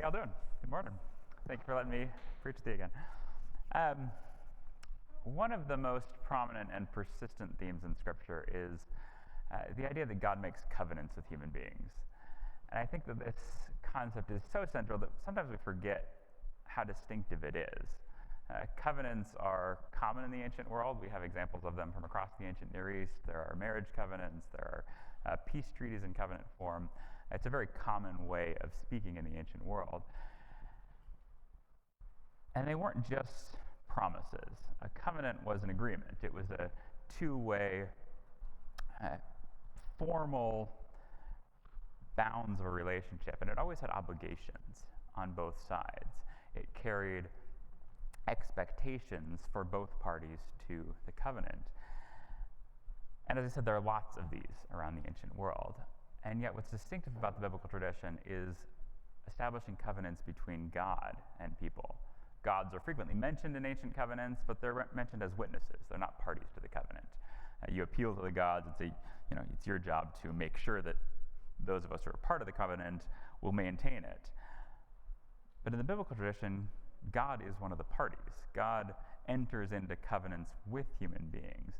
How y'all doing? Good morning. Thank you for letting me preach to you again. One of the most prominent and persistent themes in Scripture is the idea that God makes covenants with human beings. And I think that this concept is so central that sometimes we forget how distinctive it is. Covenants are common in the ancient world. We have examples of them from across the ancient Near East. There are marriage covenants. There are peace treaties in covenant form. It's a very common way of speaking in the ancient world. And they weren't just promises. A covenant was an agreement. It was a two-way, formal bounds of a relationship, and it always had obligations on both sides. It carried expectations for both parties to the covenant. And as I said, there are lots of these around the ancient world. And yet what's distinctive about the biblical tradition is establishing covenants between God and people. Gods are frequently mentioned in ancient covenants, but they're mentioned as witnesses. They're not parties to the covenant. You appeal to the gods. It's your job to make sure that those of us who are part of the covenant will maintain it. But in the biblical tradition, God is one of the parties. God enters into covenants with human beings.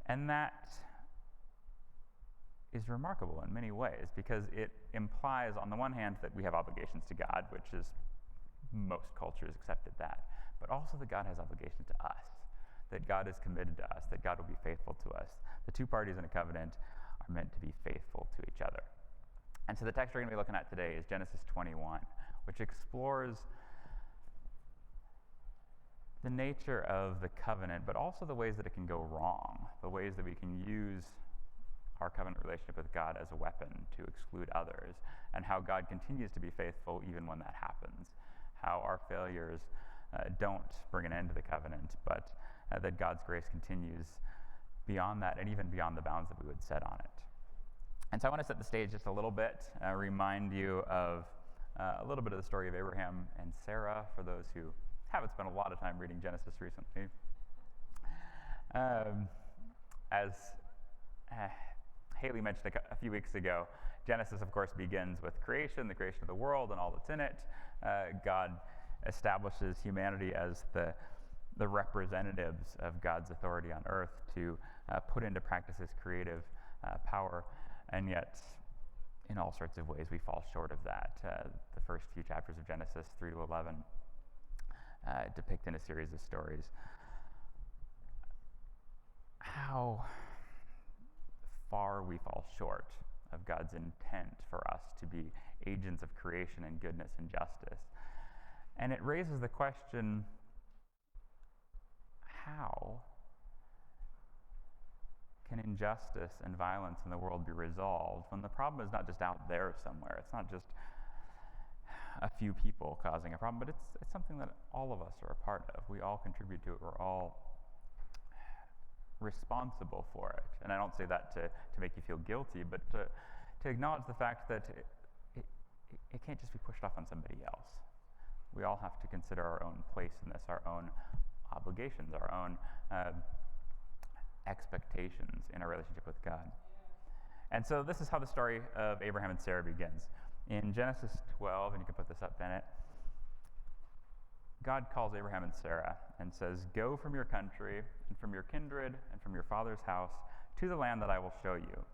And that is remarkable in many ways because it implies, on the one hand, that we have obligations to God, which is most cultures accepted that, but also that God has obligations to us, that God is committed to us, that God will be faithful to us. The two parties in a covenant are meant to be faithful to each other. And so the text we're going to be looking at today is Genesis 21, which explores the nature of the covenant, but also the ways that it can go wrong, the ways that we can use our covenant relationship with God as a weapon to exclude others, and how God continues to be faithful even when that happens, how our failures don't bring an end to the covenant, but that God's grace continues beyond that and even beyond the bounds that we would set on it. And so I want to set the stage just a little bit, remind you of a little bit of the story of Abraham and Sarah for those who haven't spent a lot of time reading Genesis recently. As Haley mentioned a few weeks ago, Genesis, of course, begins with creation, the creation of the world and all that's in it. God establishes humanity as the representatives of God's authority on earth to put into practice his creative power, and yet in all sorts of ways we fall short of that. The first few chapters of Genesis, 3 to 11, depict in a series of stories how far we fall short of God's intent for us to be agents of creation and goodness and justice. And it raises the question, how can injustice and violence in the world be resolved when the problem is not just out there somewhere? It's not just a few people causing a problem, but it's something that all of us are a part of. We all contribute to it. We're all responsible for it. And I don't say that to make you feel guilty, but to acknowledge the fact that it can't just be pushed off on somebody else. We all have to consider our own place in this, our own obligations, our own expectations in our relationship with God. And so this is how the story of Abraham and Sarah begins. In Genesis 12, and you can put this up, Bennett, God calls Abraham and Sarah and says, "Go from your country and from your kindred and from your father's house to the land that I will show you."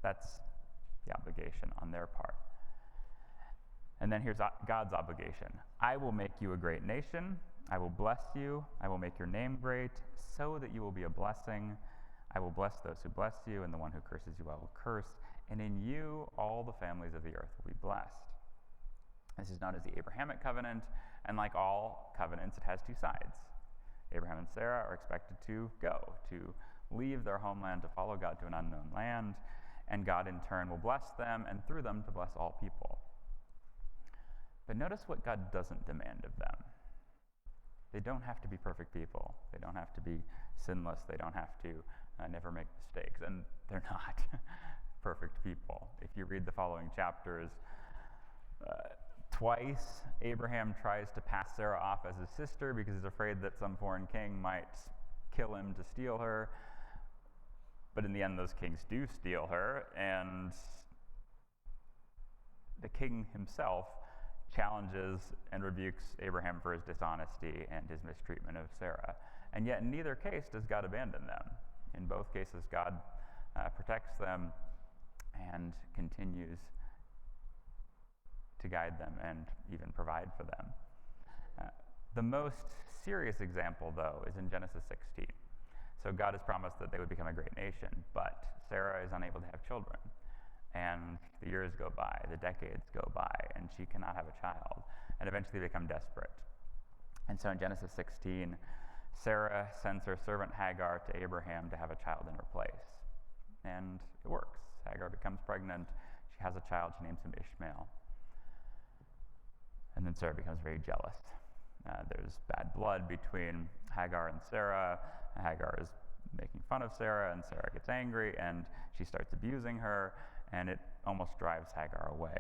That's the obligation on their part. And then here's God's obligation. "I will make you a great nation. I will bless you. I will make your name great so that you will be a blessing. I will bless those who bless you, and the one who curses you I will curse. And in you all the families of the earth will be blessed." This is known as the Abrahamic covenant, and like all covenants, it has two sides. Abraham and Sarah are expected to go, to leave their homeland, to follow God to an unknown land, and God in turn will bless them, and through them to bless all people. But notice what God doesn't demand of them. They don't have to be perfect people. They don't have to be sinless. They don't have to never make mistakes, and they're not perfect people. If you read the following chapters, twice Abraham tries to pass Sarah off as his sister because he's afraid that some foreign king might kill him to steal her. But in the end, those kings do steal her, and the king himself challenges and rebukes Abraham for his dishonesty and his mistreatment of Sarah. And yet in neither case does God abandon them. In both cases, God protects them and continues to guide them and even provide for them. The most serious example, though, is in Genesis 16. So God has promised that they would become a great nation, but Sarah is unable to have children. And the years go by, the decades go by, and she cannot have a child, and eventually become desperate. And so in Genesis 16, Sarah sends her servant Hagar to Abraham to have a child in her place. And it works. Hagar becomes pregnant. She has a child. She names him Ishmael. And then Sarah becomes very jealous. There's bad blood between Hagar and Sarah. Hagar is making fun of Sarah, and Sarah gets angry, and she starts abusing her, and it almost drives Hagar away.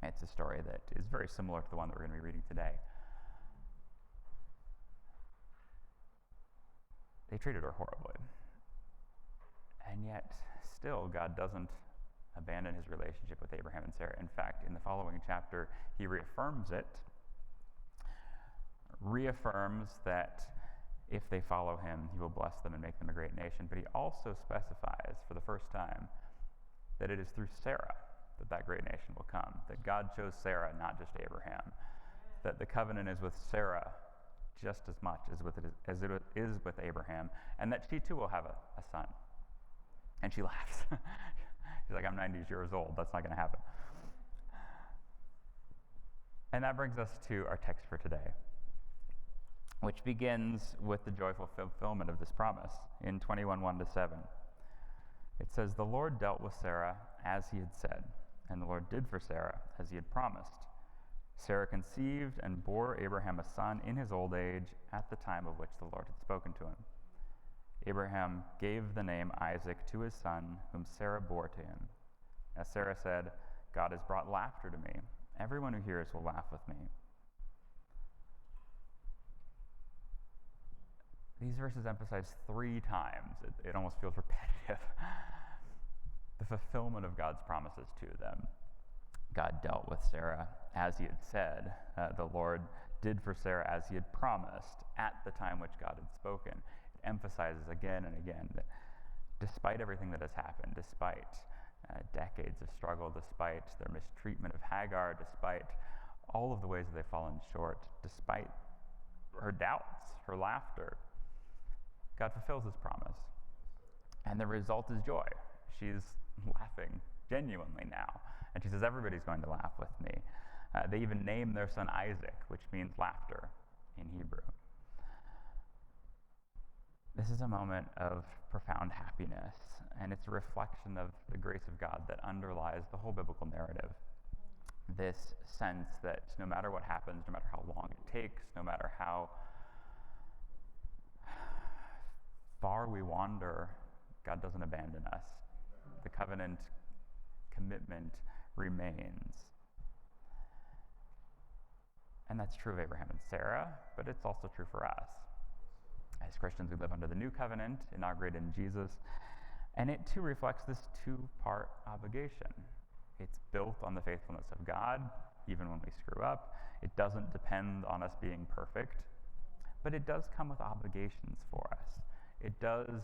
It's a story that is very similar to the one that we're going to be reading today. They treated her horribly. And yet, still, God doesn't abandon his relationship with Abraham and Sarah. In fact, in the following chapter, he reaffirms it, reaffirms that if they follow him, he will bless them and make them a great nation. But he also specifies for the first time that it is through Sarah that that great nation will come, that God chose Sarah, not just Abraham, that the covenant is with Sarah just as much as it is with Abraham, and that she too will have a son. And she laughs. She's like, I'm 90 years old. That's not going to happen. And that brings us to our text for today, which begins with the joyful fulfillment of this promise in 21:1-7. It says, the Lord dealt with Sarah as he had said, and the Lord did for Sarah as he had promised. Sarah conceived and bore Abraham a son in his old age at the time of which the Lord had spoken to him. Abraham gave the name Isaac to his son, whom Sarah bore to him. As Sarah said, God has brought laughter to me. Everyone who hears will laugh with me. These verses emphasize 3 times, it almost feels repetitive, the fulfillment of God's promises to them. God dealt with Sarah as he had said. The Lord did for Sarah as he had promised at the time which God had spoken. It emphasizes again and again that despite everything that has happened, despite decades of struggle, despite their mistreatment of Hagar, despite all of the ways that they've fallen short, despite her doubts, her laughter, God fulfills his promise. And the result is joy. She's laughing genuinely now. And she says, everybody's going to laugh with me. They even name their son Isaac, which means laughter in Hebrew. This is a moment of profound happiness, and it's a reflection of the grace of God that underlies the whole biblical narrative. This sense that no matter what happens, no matter how long it takes, no matter how far we wander, God doesn't abandon us. The covenant commitment remains. And that's true of Abraham and Sarah, but it's also true for us. As Christians, we live under the new covenant, inaugurated in Jesus, and it too reflects this 2-part obligation. It's built on the faithfulness of God, even when we screw up. It doesn't depend on us being perfect, but it does come with obligations for us. It does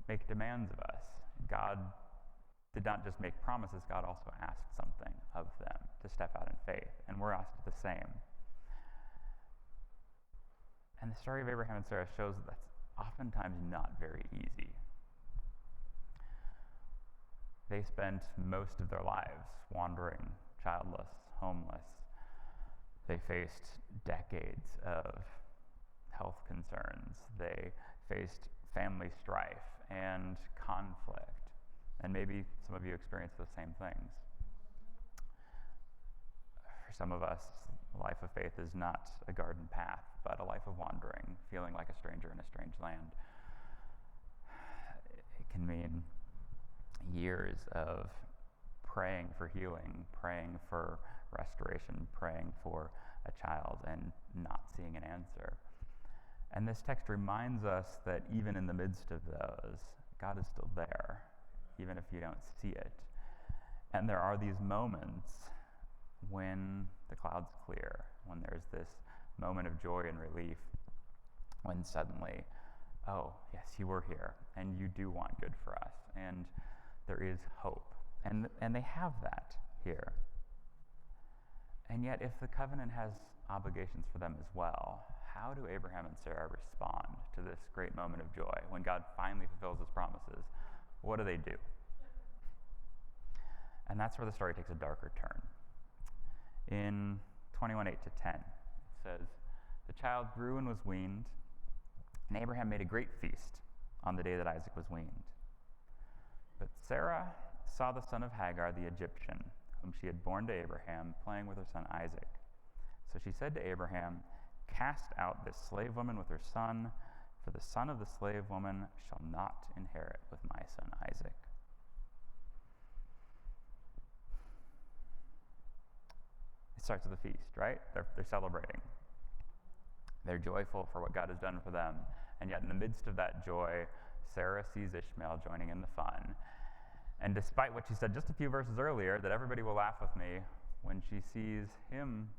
make demands of us. God did not just make promises, God also asked something of them to step out in faith, and we're asked the same. And the story of Abraham and Sarah shows that that's oftentimes not very easy. They spent most of their lives wandering, childless, homeless. They faced decades of health concerns. They faced family strife and conflict. And maybe some of you experienced those same things. For some of us, a life of faith is not a garden path, but a life of wandering, feeling like a stranger in a strange land. It can mean years of praying for healing, praying for restoration, praying for a child, and not seeing an answer. And this text reminds us that even in the midst of those, God is still there, even if you don't see it. And there are these moments when the clouds clear, when there's this moment of joy and relief, when suddenly, oh, yes, you were here, and you do want good for us, and there is hope. And they have that here. And yet, if the covenant has obligations for them as well, how do Abraham and Sarah respond to this great moment of joy when God finally fulfills his promises? What do? And that's where the story takes a darker turn. In 21:8-10, it says, "The child grew and was weaned, and Abraham made a great feast on the day that Isaac was weaned. But Sarah saw the son of Hagar the Egyptian, whom she had borne to Abraham, playing with her son Isaac. So she said to Abraham, 'Cast out this slave woman with her son, for the son of the slave woman shall not inherit with my son Isaac.'" It starts with a feast, right? They're celebrating. They're joyful for what God has done for them. And yet in the midst of that joy, Sarah sees Ishmael joining in the fun. And despite what she said just a few verses earlier, that everybody will laugh with me, when she sees him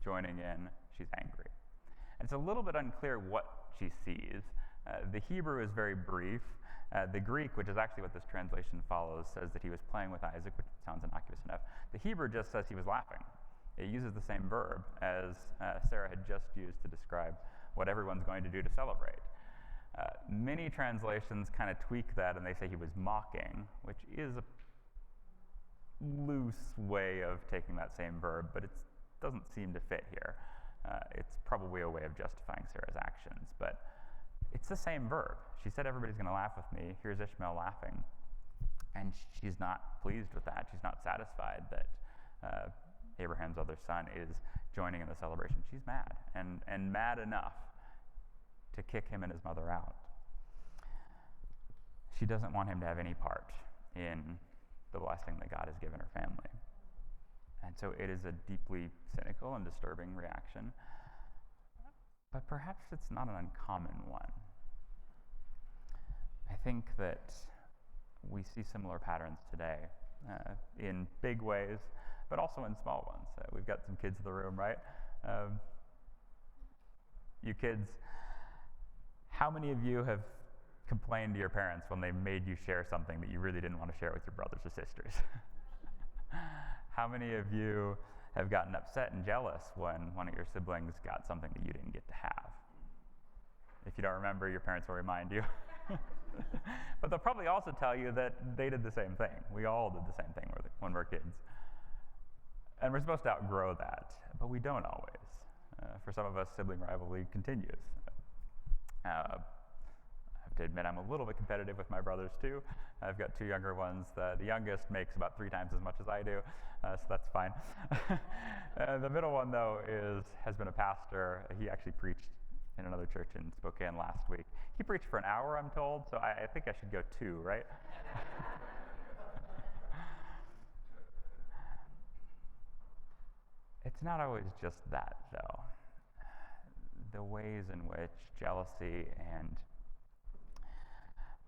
joining in, she's angry. And it's a little bit unclear what she sees. The Hebrew is very brief. The Greek, which is actually what this translation follows, says that he was playing with Isaac, which sounds innocuous enough. The Hebrew just says he was laughing. It uses the same verb as Sarah had just used to describe what everyone's going to do to celebrate. Many translations kind of tweak that and they say he was mocking, which is a loose way of taking that same verb, but it doesn't seem to fit here. It's probably a way of justifying Sarah's actions, but it's the same verb. She said everybody's going to laugh with me. Here's Ishmael laughing. And she's not pleased with that. She's not satisfied that Abraham's other son is joining in the celebration. She's mad, and mad enough to kick him and his mother out. She doesn't want him to have any part in the blessing that God has given her family. And so it is a deeply cynical and disturbing reaction, but perhaps it's not an uncommon one. I think that we see similar patterns today in big ways, but also in small ones. We've got some kids in the room, right? You kids, how many of you have complained to your parents when they made you share something that you really didn't want to share with your brothers or sisters? How many of you have gotten upset and jealous when one of your siblings got something that you didn't get to have? If you don't remember, your parents will remind you. But they'll probably also tell you that they did the same thing. We all did the same thing when we're kids. And we're supposed to outgrow that, but we don't always. For some of us, sibling rivalry continues. I have to admit I'm a little bit competitive with my brothers too. I've got two younger ones. The youngest makes about 3 times as much as I do, so that's fine. The middle one, though, has been a pastor. He actually preached in another church in Spokane last week. He preached for an hour, I'm told, so I think I should go 2, right? It's not always just that, though. The ways in which jealousy and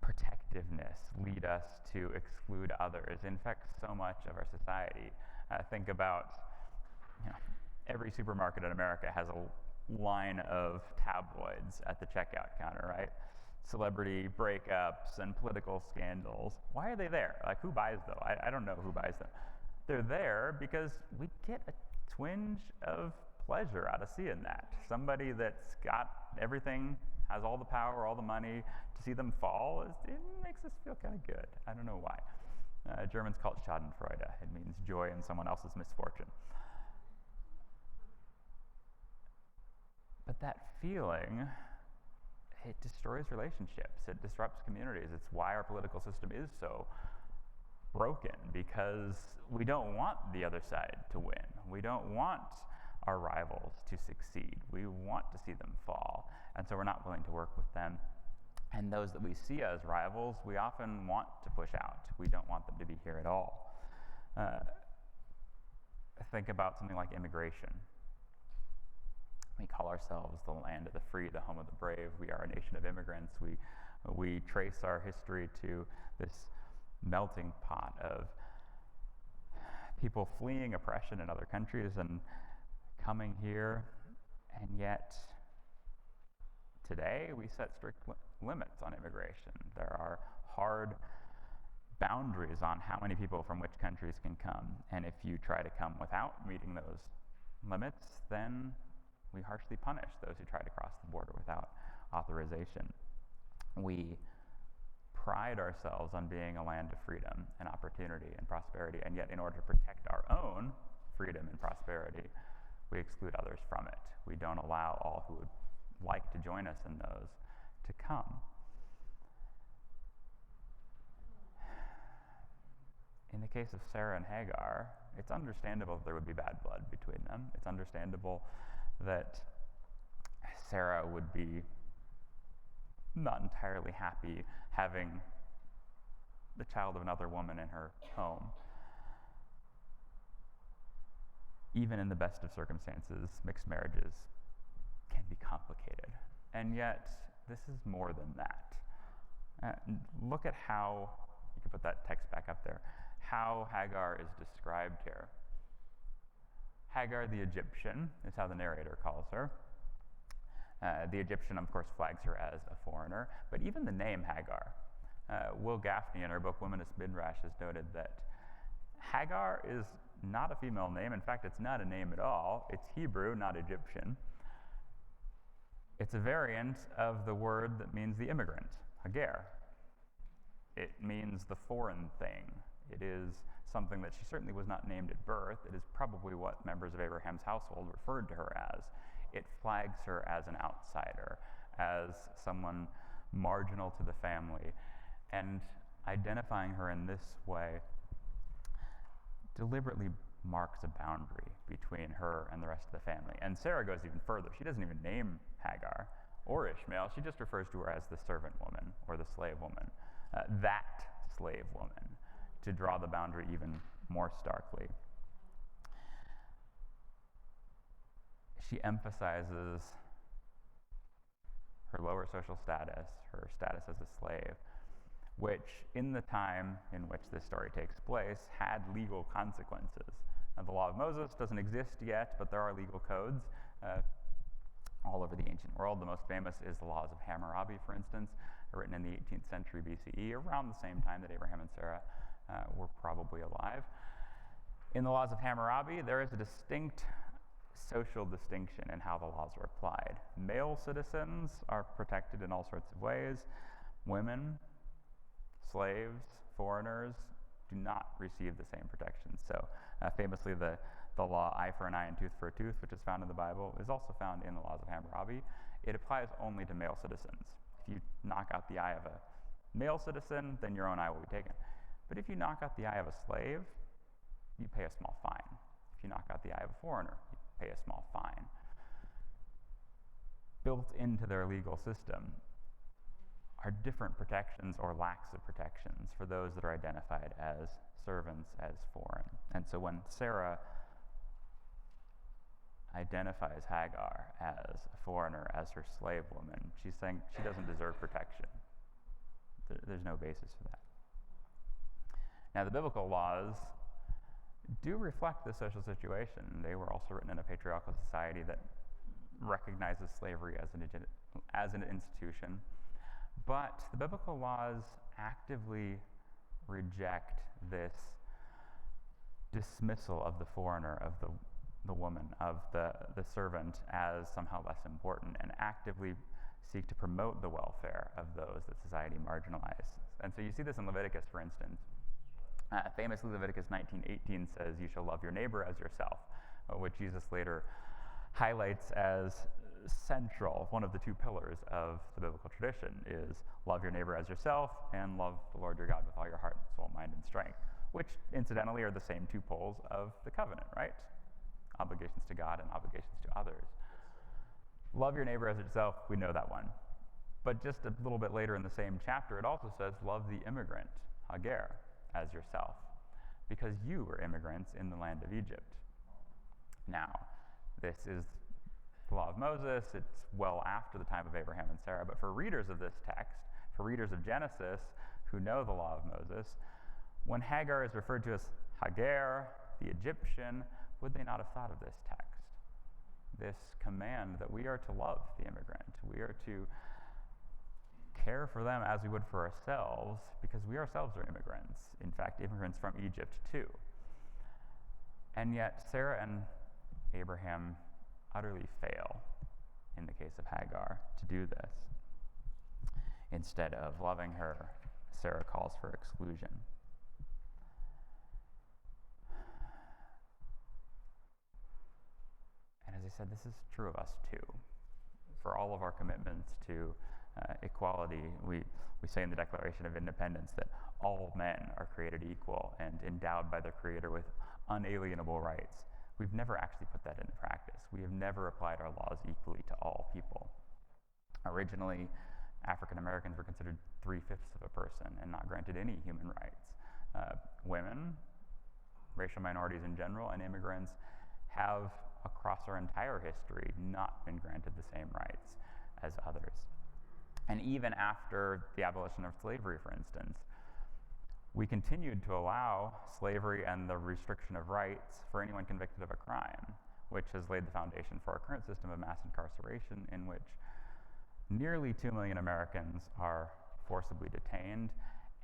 protectiveness lead us to exclude others infect so much of our society. Think about, every supermarket in America has a line of tabloids at the checkout counter, right? Celebrity breakups and political scandals. Why are they there? Like, who buys them? I don't know who buys them. They're there because we get a twinge of pleasure out of seeing that. Somebody that's got everything, has all the power, all the money, to see them fall, it makes us feel kind of good. I don't know why. Germans call it Schadenfreude. It means joy in someone else's misfortune. But that feeling, it destroys relationships. It disrupts communities. It's why our political system is so broken, because we don't want the other side to win. We don't want our rivals to succeed. We want to see them fall, and so we're not willing to work with them. And those that we see as rivals, we often want to push out. We don't want them to be here at all. Think about something like immigration. We call ourselves the land of the free, the home of the brave. We are a nation of immigrants. We trace our history to this melting pot of people fleeing oppression in other countries and coming here, and yet today we set strict limits on immigration. There are hard boundaries on how many people from which countries can come, and if you try to come without meeting those limits, then we harshly punish those who try to cross the border without authorization. We pride ourselves on being a land of freedom and opportunity and prosperity, and yet in order to protect our own freedom and prosperity, we exclude others from it. We don't allow all who would like to join us in those to come. In the case of Sarah and Hagar, it's understandable that there would be bad blood between them. It's understandable that Sarah would be not entirely happy having the child of another woman in her home. Even in the best of circumstances, mixed marriages can be complicated. And yet, this is more than that. Look at how, you can put that text back up there, how Hagar is described here. Hagar the Egyptian is how the narrator calls her. The Egyptian, of course, flags her as a foreigner, but even the name Hagar. Will Gaffney, in her book Womanist Midrash, has noted that Hagar is not a female name. In fact, it's not a name at all. It's Hebrew, not Egyptian. It's a variant of the word that means the immigrant, Hagar. It means the foreign thing. It is something that she certainly was not named at birth. It is probably what members of Abraham's household referred to her as. It flags her as an outsider, as someone marginal to the family, and identifying her in this way deliberately marks a boundary between her and the rest of the family. And Sarah goes even further. She doesn't even name Hagar or Ishmael. She just refers to her as the servant woman or the slave woman, that slave woman, to draw the boundary even more starkly. She emphasizes her lower social status, her status as a slave, which in the time in which this story takes place had legal consequences. Now, the law of Moses doesn't exist yet, but there are legal codes all over the ancient world. The most famous is the laws of Hammurabi, for instance, written in the 18th century BCE, around the same time that Abraham and Sarah were probably alive. In the laws of Hammurabi, there is a distinct social distinction in how the laws are applied. Male citizens are protected in all sorts of ways. Women, slaves, foreigners do not receive the same protections. So famously, the law eye for an eye and tooth for a tooth, which is found in the Bible, is also found in the laws of Hammurabi. It applies only to male citizens. If you knock out the eye of a male citizen, then your own eye will be taken. But if you knock out the eye of a slave, you pay a small fine. If you knock out the eye of a foreigner, you pay a small fine. Built into their legal system are different protections or lacks of protections for those that are identified as servants, as foreign. And so when Sarah identifies Hagar as a foreigner, as her slave woman, she's saying she doesn't deserve protection. There's no basis for that. Now, the biblical laws do reflect the social situation. They were also written in a patriarchal society that recognizes slavery as an institution. But the biblical laws actively reject this dismissal of the foreigner, of the woman, of the servant as somehow less important, and actively seek to promote the welfare of those that society marginalizes. And so you see this in Leviticus, for instance. Famously, Leviticus 19:18 says, "You shall love your neighbor as yourself," which Jesus later highlights as central. One of the two pillars of the biblical tradition is love your neighbor as yourself and love the Lord your God with all your heart, soul, mind, and strength, which incidentally are the same two poles of the covenant, right? Obligations to God and obligations to others. Love your neighbor as yourself, we know that one. But just a little bit later in the same chapter, it also says, love the immigrant, Hagar, as yourself, because you were immigrants in the land of Egypt. Now, this is the law of Moses. It's well after the time of Abraham and Sarah, but for readers of this text, for readers of Genesis who know the law of Moses, when Hagar is referred to as Hagar, the Egyptian, would they not have thought of this text? This command that we are to love the immigrant. We are to care for them as we would for ourselves, because we ourselves are immigrants. In fact, immigrants from Egypt too. And yet, Sarah and Abraham utterly fail, in the case of Hagar, to do this. Instead of loving her, Sarah calls for exclusion. And as I said, this is true of us too. For all of our commitments to equality, we say in the Declaration of Independence that all men are created equal and endowed by their Creator with unalienable rights. We've never actually put that into practice. We have never applied our laws equally to all people. Originally, African Americans were considered 3/5 of a person and not granted any human rights. Women, racial minorities in general, and immigrants have, across our entire history, not been granted the same rights as others. And even after the abolition of slavery, for instance, we continued to allow slavery and the restriction of rights for anyone convicted of a crime, which has laid the foundation for our current system of mass incarceration, in which nearly 2 million Americans are forcibly detained,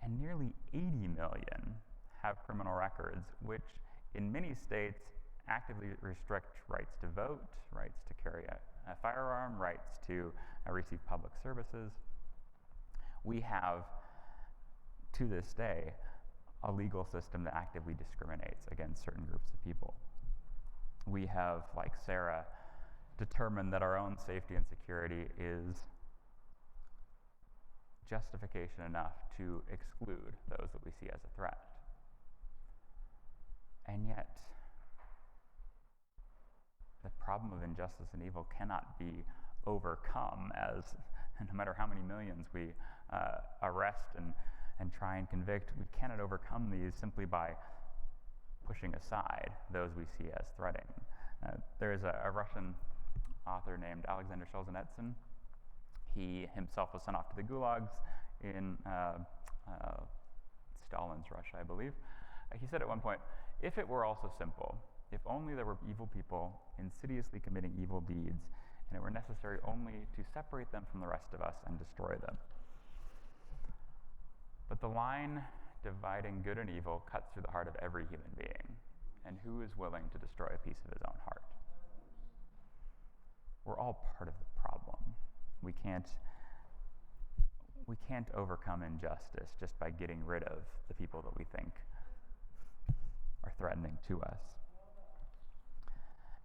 and nearly 80 million have criminal records, which in many states actively restrict rights to vote, rights to carry a firearm, rights to receive public services. We have, to this day, a legal system that actively discriminates against certain groups of people. We have, like Sarah, determined that our own safety and security is justification enough to exclude those that we see as a threat. And yet, the problem of injustice and evil cannot be overcome, as no matter how many millions we arrest and try and convict, we cannot overcome these simply by pushing aside those we see as threatening. There is a Russian author named Alexander Solzhenitsyn. He himself was sent off to the gulags in Stalin's Russia, I believe. He said at one point, "If it were all so simple, if only there were evil people insidiously committing evil deeds, and it were necessary only to separate them from the rest of us and destroy them." But the line dividing good and evil cuts through the heart of every human being. And who is willing to destroy a piece of his own heart? We're all part of the problem. We can't overcome injustice just by getting rid of the people that we think are threatening to us.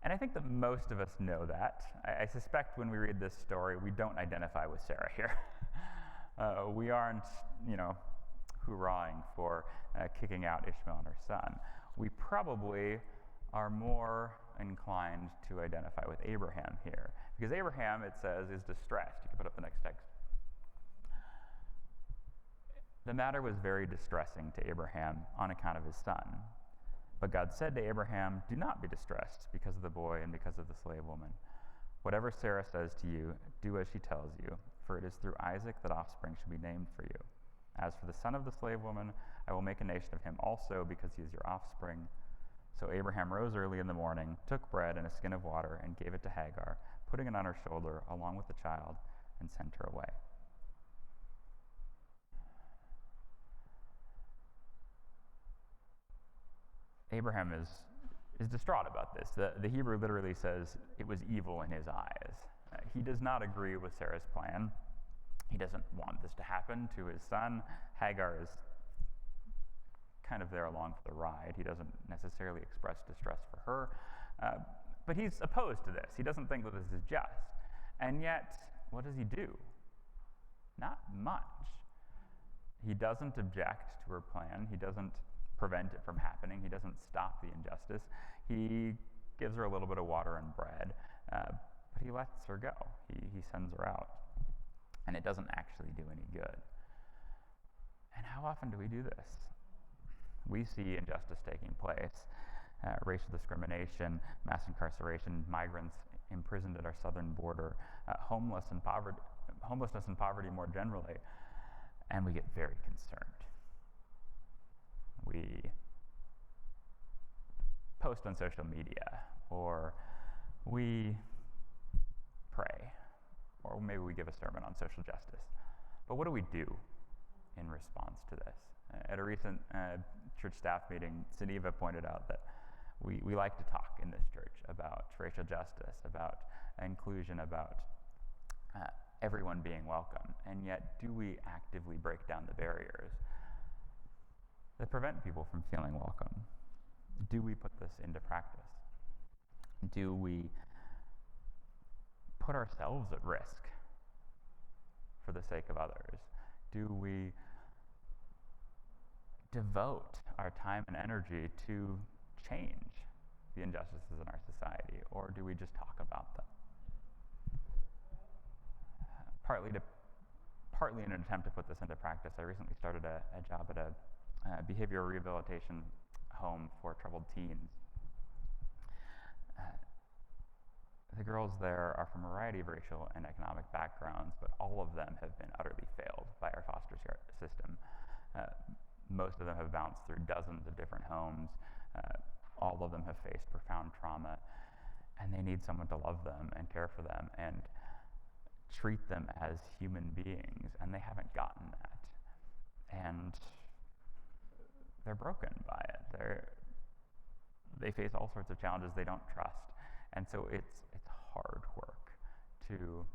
And I think that most of us know that. I suspect when we read this story, we don't identify with Sarah here. We aren't, hoorahing for kicking out Ishmael and her son. We probably are more inclined to identify with Abraham here. Because Abraham, it says, is distressed. You can put up the next text. The matter was very distressing to Abraham on account of his son. But God said to Abraham, "Do not be distressed because of the boy and because of the slave woman. Whatever Sarah says to you, do as she tells you, for it is through Isaac that offspring should be named for you. As for the son of the slave woman, I will make a nation of him also, because he is your offspring." So Abraham rose early in the morning, took bread and a skin of water, and gave it to Hagar, putting it on her shoulder along with the child, and sent her away. Abraham is distraught about this. The Hebrew literally says it was evil in his eyes. He does not agree with Sarah's plan. He doesn't want this to happen to his son. Hagar is kind of there along for the ride. He doesn't necessarily express distress for her, but he's opposed to this. He doesn't think that this is just. And yet, what does he do? Not much. He doesn't object to her plan. He doesn't prevent it from happening. He doesn't stop the injustice. He gives her a little bit of water and bread, but he lets her go. He sends her out. And it doesn't actually do any good. And how often do we do this? We see injustice taking place, racial discrimination, mass incarceration, migrants imprisoned at our southern border, homelessness and poverty more generally, and we get very concerned. We post on social media, or we pray, or maybe we give a sermon on social justice. But what do we do in response to this? At a recent church staff meeting, Geneva pointed out that we like to talk in this church about racial justice, about inclusion, about everyone being welcome, and yet do we actively break down the barriers that prevent people from feeling welcome? Do we put this into practice? Do we put ourselves at risk for the sake of others? Do we devote our time and energy to change the injustices in our society, or do we just talk about them? Partly in an attempt to put this into practice, I recently started a job at a behavioral rehabilitation home for troubled teens. The girls there are from a variety of racial and economic backgrounds, but all of them have been utterly failed by our foster system. Most of them have bounced through dozens of different homes. All of them have faced profound trauma, and they need someone to love them and care for them and treat them as human beings, and they haven't gotten that. And they're broken by it. They face all sorts of challenges they don't trust. And so it's hard work to,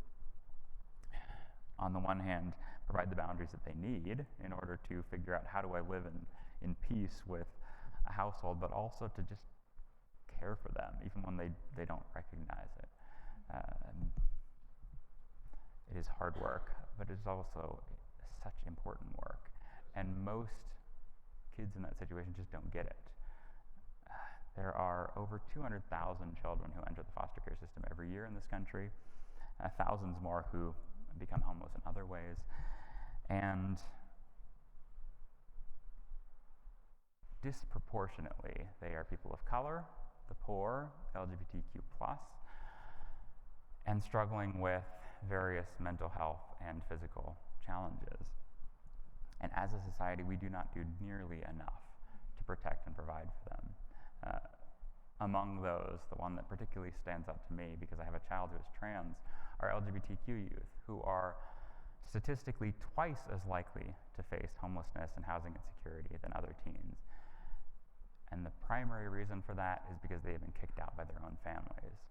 on the one hand, provide the boundaries that they need in order to figure out how do I live in peace with a household, but also to just care for them, even when they don't recognize it. It is hard work, but it's also such important work. And most kids in that situation just don't get it. There are over 200,000 children who enter the foster care system every year in this country, thousands more who become homeless in other ways, and disproportionately, they are people of color, the poor, LGBTQ+, and struggling with various mental health and physical challenges. And as a society, we do not do nearly enough to protect and provide for them. Among those, the one that particularly stands out to me, because I have a child who is trans, are LGBTQ youth, who are statistically twice as likely to face homelessness and housing insecurity than other teens. And the primary reason for that is because they have been kicked out by their own families.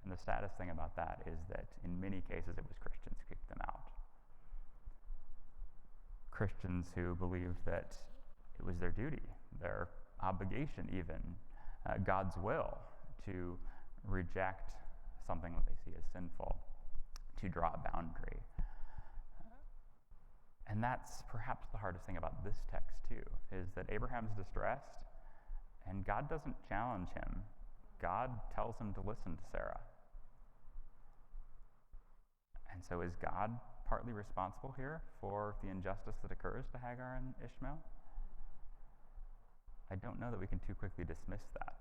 And the saddest thing about that is that in many cases it was Christians who kicked them out. Christians who believed that it was their duty, their obligation even, God's will, to reject something that they see as sinful, to draw a boundary. And that's perhaps the hardest thing about this text too, is that Abraham's distressed, and God doesn't challenge him. God tells him to listen to Sarah. And so is God partly responsible here for the injustice that occurs to Hagar and Ishmael? I don't know that we can too quickly dismiss that.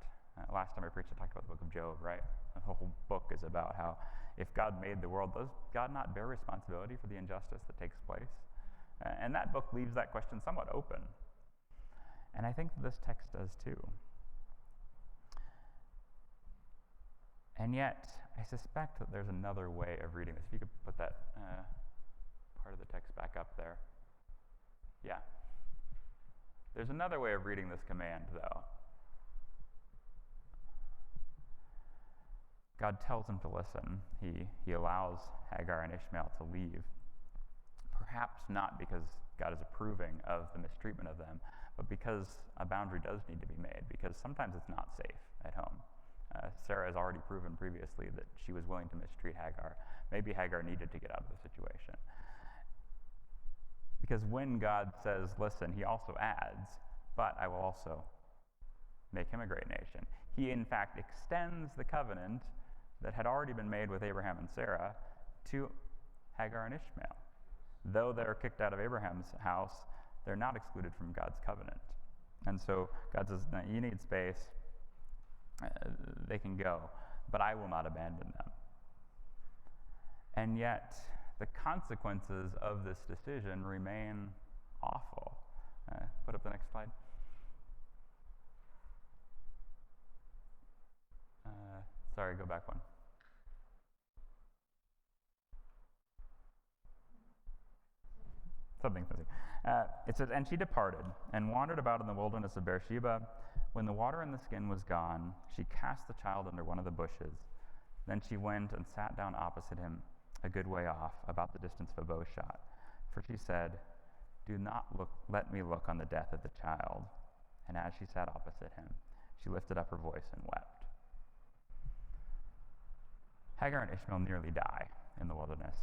Last time I preached, I talked about the book of Job, right? The whole book is about how if God made the world, does God not bear responsibility for the injustice that takes place? And that book leaves that question somewhat open. And I think this text does too. And yet, I suspect that there's another way of reading this. If you could put that part of the text back up there. Yeah. There's another way of reading this command, though. God tells him to listen. He allows Hagar and Ishmael to leave. Perhaps not because God is approving of the mistreatment of them, but because a boundary does need to be made, because sometimes it's not safe at home. Sarah has already proven previously that she was willing to mistreat Hagar. Maybe Hagar needed to get out of the situation. Because when God says, listen, he also adds, but I will also make him a great nation. He, in fact, extends the covenant that had already been made with Abraham and Sarah to Hagar and Ishmael. Though they're kicked out of Abraham's house, they're not excluded from God's covenant. And so God says, no, you need space. They can go, but I will not abandon them. And yet, the consequences of this decision remain awful. Put up the next slide. go back one. Something's missing. It says, and she departed and wandered about in the wilderness of Beersheba. When the water in the skin was gone, she cast the child under one of the bushes. Then she went and sat down opposite him, a good way off, about the distance of a bow shot. For she said, do not let me look on the death of the child. And as she sat opposite him, she lifted up her voice and wept. Hagar and Ishmael nearly die in the wilderness.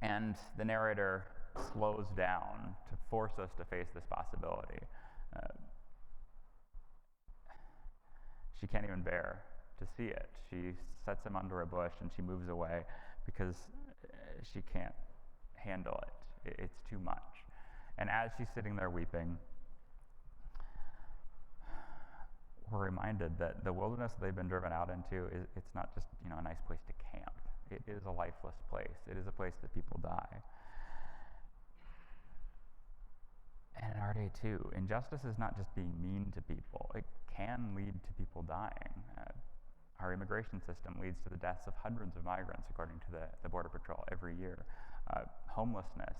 And the narrator slows down to force us to face this possibility. She can't even bear to see it. She sets him under a bush and she moves away because she can't handle it. It's too much. And as she's sitting there weeping, we're reminded that the wilderness that they've been driven out into, it's not just a nice place to camp. It is a lifeless place. It is a place that people die. And in our day too, injustice is not just being mean to people. It can lead to people dying. Our immigration system leads to the deaths of hundreds of migrants, according to the Border Patrol, every year. Homelessness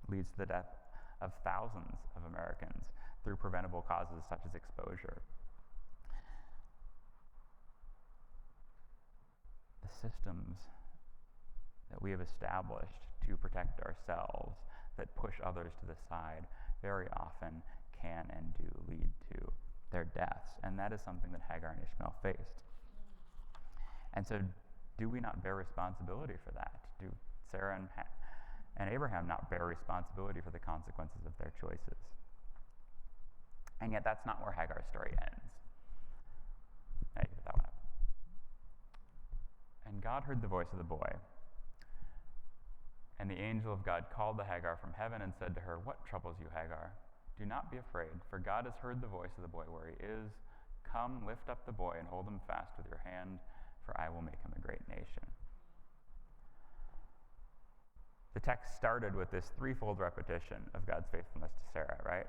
leads to the death of thousands of Americans through preventable causes such as exposure. The systems that we have established to protect ourselves, that push others to the side, very often can and do lead to their deaths. And that is something that Hagar and Ishmael faced. And so do we not bear responsibility for that? Do Sarah and Abraham not bear responsibility for the consequences of their choices? And yet that's not where Hagar's story ends. Now you get that one up. And God heard the voice of the boy. And the angel of God called to Hagar from heaven and said to her, what troubles you, Hagar? Do not be afraid, for God has heard the voice of the boy where he is. Come, lift up the boy and hold him fast with your hand, for I will make him a great nation. The text started with this threefold repetition of God's faithfulness to Sarah, right?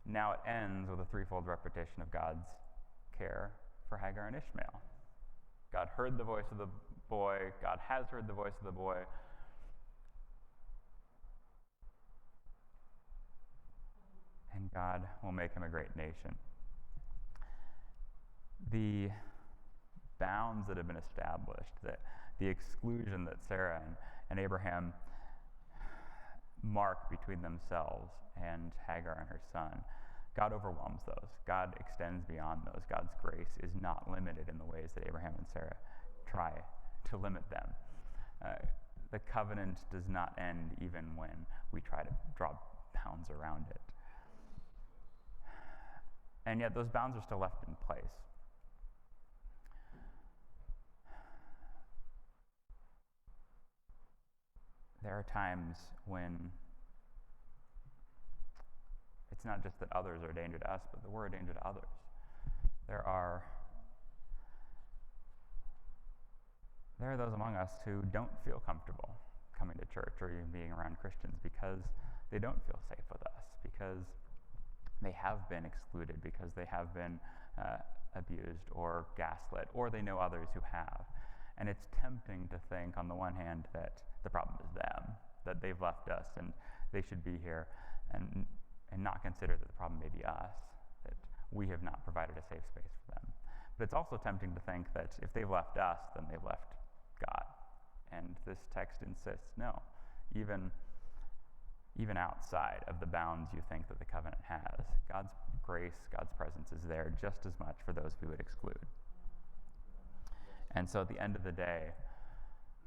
Now it ends with a threefold repetition of God's care for Hagar and Ishmael. God heard the voice of the boy. God has heard the voice of the boy. And God will make him a great nation. The bounds that have been established, the exclusion that Sarah and Abraham mark between themselves and Hagar and her son, God overwhelms those. God extends beyond those. God's grace is not limited in the ways that Abraham and Sarah try to limit them. The covenant does not end even when we try to draw bounds around it. And yet those bounds are still left in place. There are times when it's not just that others are a danger to us, but that we're a danger to others. There are those among us who don't feel comfortable coming to church or even being around Christians because they don't feel safe with us, because they have been excluded, because they have been abused or gaslit, or they know others who have. And it's tempting to think, on the one hand, that the problem is them, that they've left us and they should be here, and not consider that the problem may be us, that we have not provided a safe space for them. But it's also tempting to think that if they've left us, then they've left God. And this text insists, no, even outside of the bounds you think that the covenant has, God's grace, God's presence is there just as much for those we would exclude. And so at the end of the day,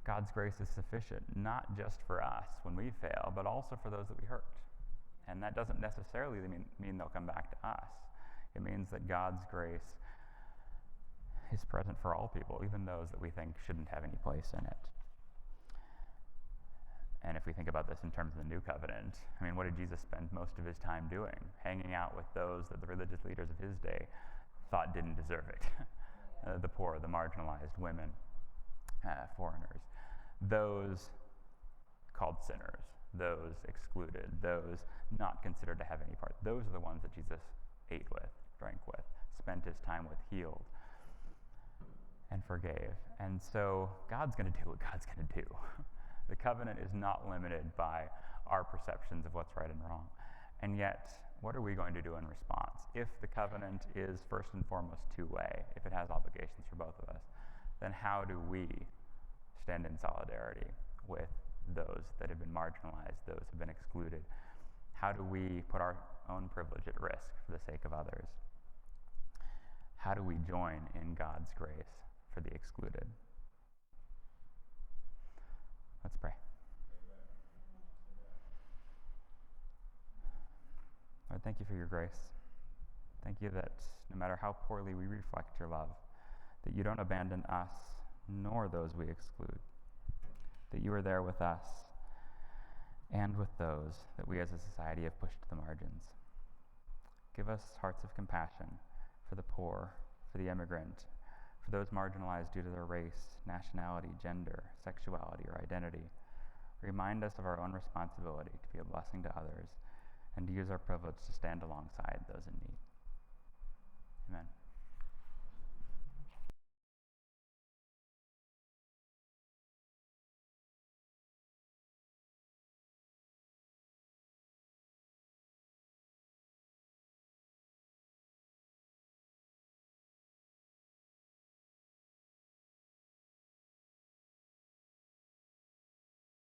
God's grace is sufficient, not just for us when we fail, but also for those that we hurt. And that doesn't necessarily mean they'll come back to us. It means that God's grace is present for all people, even those that we think shouldn't have any place in it. And if we think about this in terms of the new covenant, what did Jesus spend most of his time doing? Hanging out with those that the religious leaders of his day thought didn't deserve it. The poor, the marginalized, women, foreigners, those called sinners, those excluded, those not considered to have any part. Those are the ones that Jesus ate with, drank with, spent his time with, healed. and forgave. And so God's going to do what God's going to do. The covenant is not limited by our perceptions of what's right and wrong. And yet, what are we going to do in response? If the covenant is first and foremost two-way, if it has obligations for both of us, then how do we stand in solidarity with those that have been marginalized, those who have been excluded? How do we put our own privilege at risk for the sake of others? How do we join in God's grace for the excluded? Let's pray. Lord, thank you for your grace. Thank you that no matter how poorly we reflect your love, that you don't abandon us nor those we exclude, that you are there with us and with those that we as a society have pushed to the margins. Give us hearts of compassion for the poor, for the immigrant, for those marginalized due to their race, nationality, gender, sexuality, or identity. Remind us of our own responsibility to be a blessing to others and to use our privilege to stand alongside those in need. Amen.